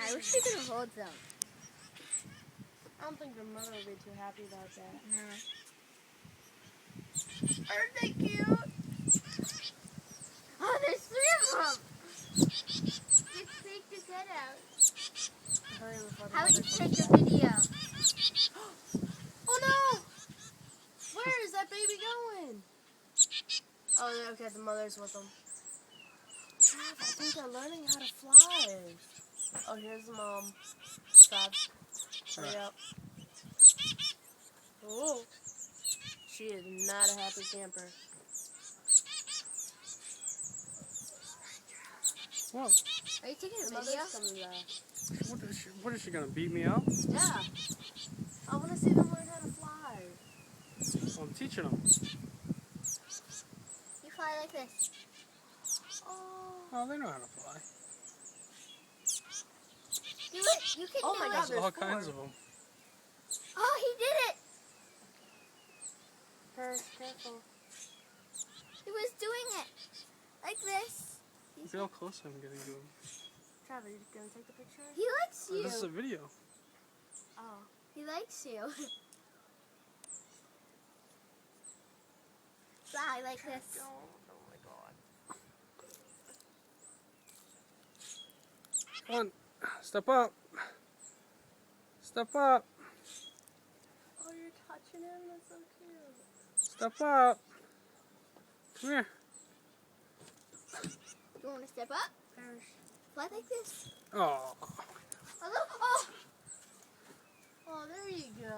I wish we could hold them. I don't think their mother would be too happy about that. No. Aren't they cute? Oh, there's 3 of them! Just take his head out. Hurry before the How would you mother take comes a back. video? Oh no! Where is that baby going? Oh, okay, the mother's with them. Trav, I think they're learning how to fly. Oh, here's the mom. Trav, hurry up. Oh, she is not a happy camper. Well, Are you taking a The video? mother's coming back. what is she gonna beat me up? Yeah. I want to see them learn how to fly. Well, I'm teaching them. You fly like this. Oh, they know how to fly. Do it. You can Oh do my it. God. There's all There's 4. kinds of them. Oh, he did it. Careful. He was doing it. Like this. Look at how close I'm getting to him. Trav, are you going to take the picture? He likes you. This is a video. Oh. He likes you. Fly like this. Oh my God. Come on, step up. Step up. Oh, you're touching him? That's so cute. Step up. Come here. You want to step up? Fly like this. Oh. Oh, Oh, there you go.